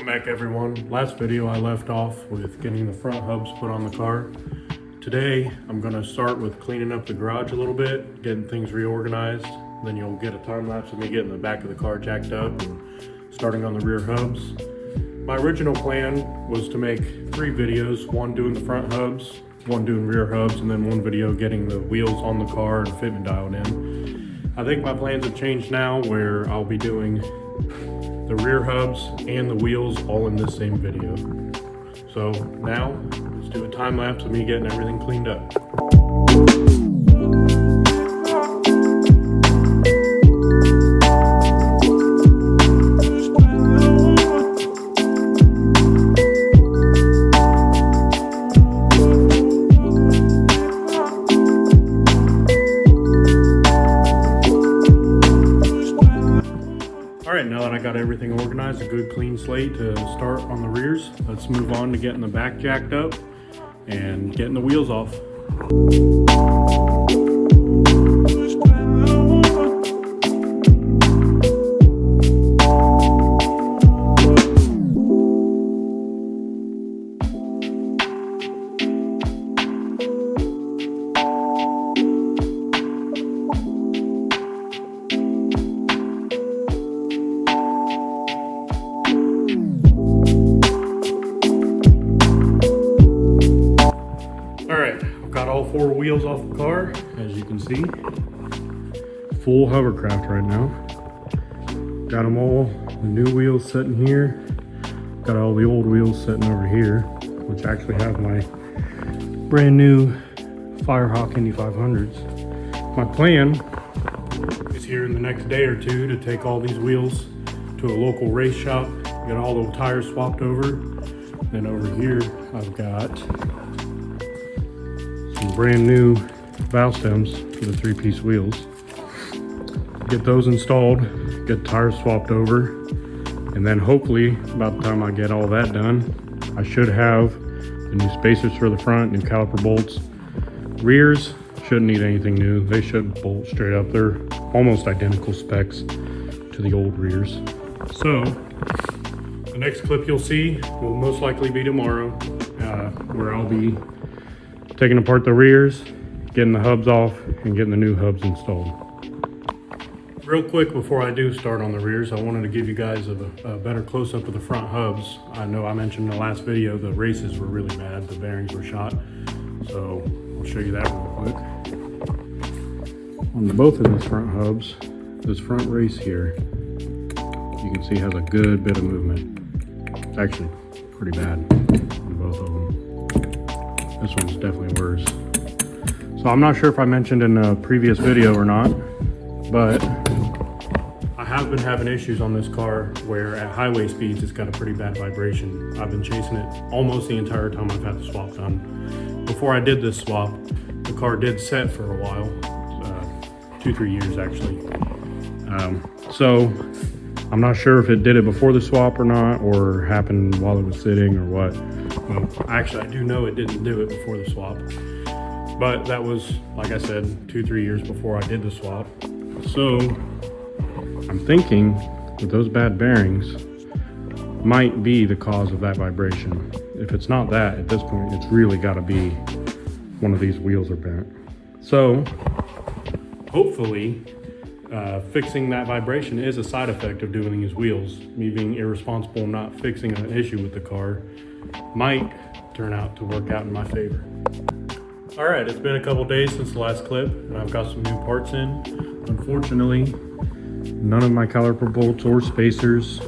back, everyone. Last video I left off with getting the front hubs put on the car. Today I'm going to start with cleaning up the garage a little bit, getting things reorganized. Then you'll get a time lapse of me getting the back of the car jacked up and starting on the rear hubs. My original plan was to make 3 videos, one doing the front hubs, one doing rear hubs, and then one video getting the wheels on the car and fitment dialed in. I think my plans have changed now, where I'll be doing the rear hubs and the wheels all in this same video. So now let's do a time lapse of me getting everything cleaned up. Alright, now that I got everything organized, a good clean slate to start on the rears, let's move on to getting the back jacked up and getting the wheels off. Got all 4 wheels off the car, as you can see. Full hovercraft right now. Got them all, the new wheels sitting here. Got all the old wheels sitting over here, which actually have my brand new Firehawk Indy 500s. My plan is here in the next day or 2 to take all these wheels to a local race shop, get all the tires swapped over. Then over here, I've got some brand new valve stems for the 3-piece wheels. Get those installed, get tires swapped over, and then hopefully about the time I get all that done, I should have the new spacers for the front, new caliper bolts. Rears shouldn't need anything new. They should bolt straight up. They're almost identical specs to the old rears. So the next clip you'll see will most likely be tomorrow, where I'll be taking apart the rears, getting the hubs off, and getting the new hubs installed. Real quick before I do start on the rears, I wanted to give you guys a better close-up of the front hubs. I know I mentioned in the last video the races were really bad, the bearings were shot, so I'll show you that real quick. On both of these front hubs, this front race here, you can see has a good bit of movement. It's actually pretty bad on both of them. This one's definitely worse. So I'm not sure if I mentioned in a previous video or not, but I have been having issues on this car where at highway speeds it's got a pretty bad vibration. I've been chasing it almost the entire time I've had the swap done. Before I did this swap, the car did set for a while, 2-3 years actually. So I'm not sure if it did it before the swap or not, or happened while it was sitting or what. Well, actually, I do know it didn't do it before the swap, but that was, like I said, 2-3 years before I did the swap. So I'm thinking that those bad bearings might be the cause of that vibration. If it's not that, at this point, it's really got to be one of these wheels are bent. So hopefully fixing that vibration is a side effect of doing these wheels. Me being irresponsible and not fixing an issue with the car might turn out to work out in my favor. All right, it's been a couple days since the last clip, and I've got some new parts in. Unfortunately, none of my caliper bolts or spacers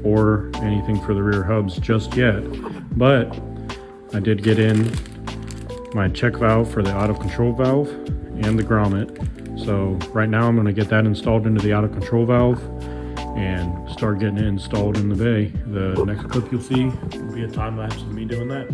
or anything for the rear hubs just yet, but I did get in my check valve for the auto control valve and the grommet. So right now I'm going to get that installed into the auto control valve and start getting it installed in the bay. The next clip you'll see will be a time lapse of me doing that.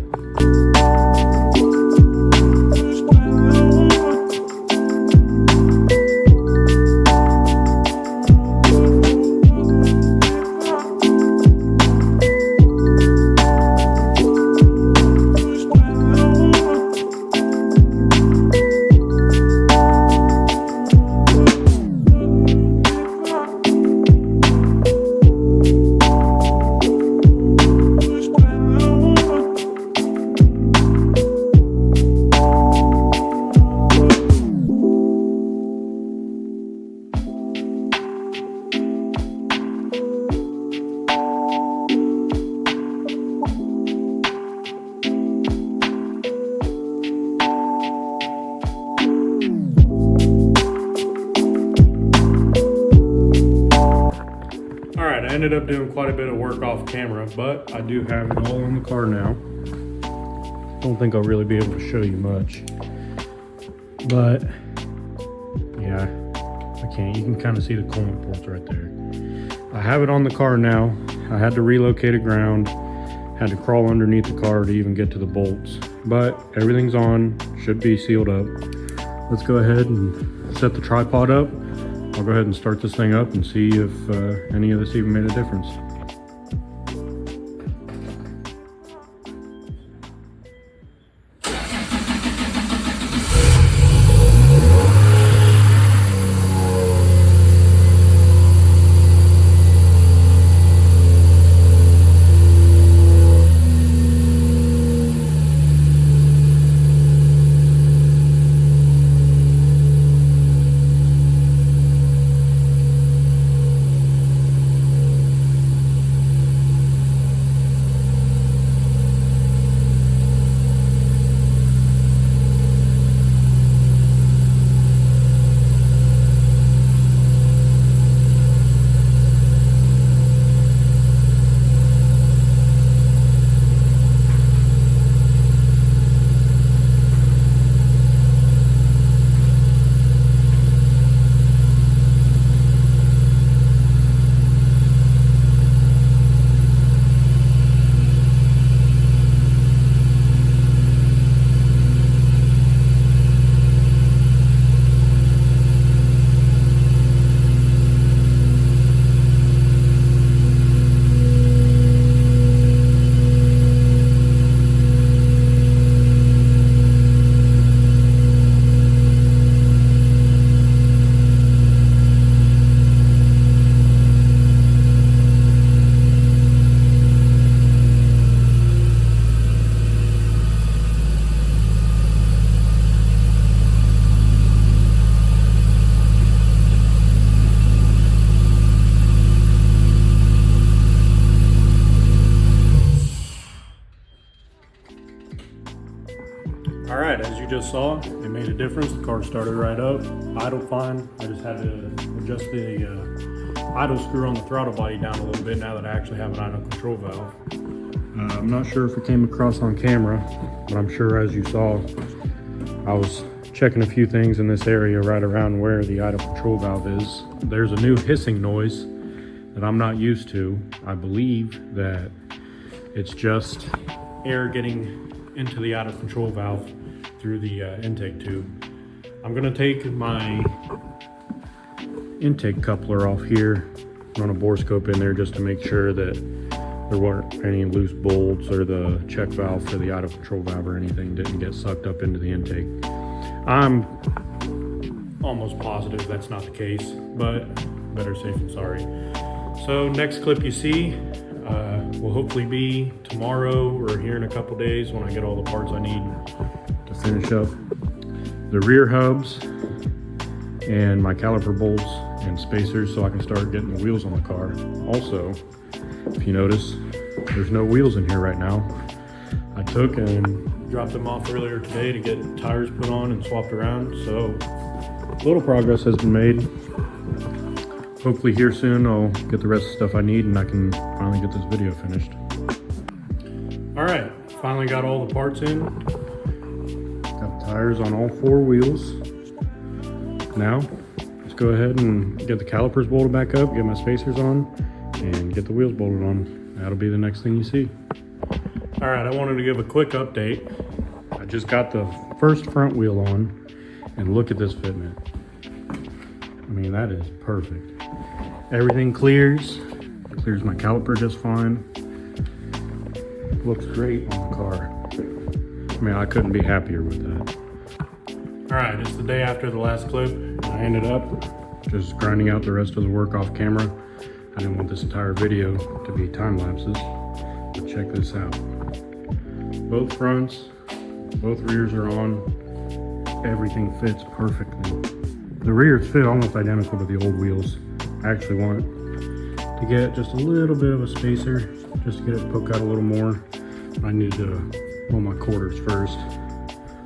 ended up doing quite a bit of work off camera, but I do have it all in the car now. Don't think I'll really be able to show you much, but yeah, I can't. You can kind of see the coolant ports right there. I have it on the car now. I had to relocate it ground, had to crawl underneath the car to even get to the bolts, but everything's on, should be sealed up. Let's go ahead and set the tripod up. I'll go ahead and start this thing up and see if any of this even made a difference. All right, as you just saw, it made a difference. The car started right up, idled fine. I just had to adjust the idle screw on the throttle body down a little bit now that I actually have an idle control valve. I'm not sure if it came across on camera, but I'm sure as you saw, I was checking a few things in this area right around where the idle control valve is. There's a new hissing noise that I'm not used to. I believe that it's just air getting into the idle control valve through the intake tube. I'm gonna take my intake coupler off here, run a bore scope in there just to make sure that there weren't any loose bolts or the check valve for the idle control valve or anything didn't get sucked up into the intake. I'm almost positive that's not the case, but better safe than sorry. So next clip you see will hopefully be tomorrow or here in a couple days when I get all the parts I need to finish up the rear hubs and my caliper bolts and spacers so I can start getting the wheels on the car. Also, if you notice, there's no wheels in here right now. I took and dropped them off earlier today to get tires put on and swapped around, so little progress has been made. Hopefully here soon I'll get the rest of the stuff I need and I can finally get this video finished. All right, finally got all the parts in. Got the tires on all four wheels. Now, let's go ahead and get the calipers bolted back up, get my spacers on, and get the wheels bolted on. That'll be the next thing you see. All right, I wanted to give a quick update. I just got the first front wheel on, and look at this fitment. I mean, that is perfect. Everything clears my caliper just fine. Looks great on the car. I mean, I couldn't be happier with that. All right, it's the day after the last clip. I ended up just grinding out the rest of the work off camera. I didn't want this entire video to be time lapses, but check this out. Both fronts, both rears are on. Everything fits perfectly. The rears fit almost identical to the old wheels. I actually want to get just a little bit of a spacer just to get it poke out a little more. I need to pull my quarters first.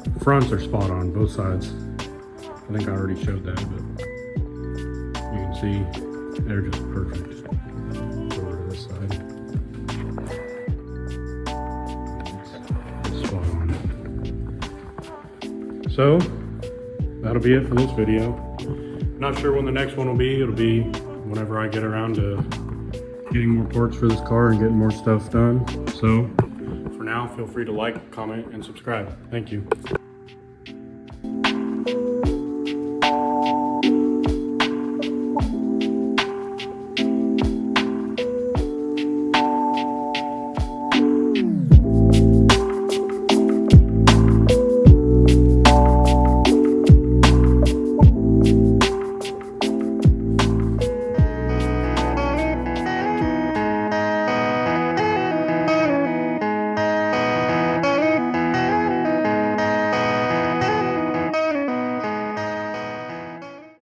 The fronts are spot on, both sides. I think I already showed that, but you can see they're just perfect. So So that'll be it for this video. Not sure when the next one will be. It'll be whenever I get around to getting more parts for this car and getting more stuff done. So for now, feel free to like, comment, and subscribe. Thank you.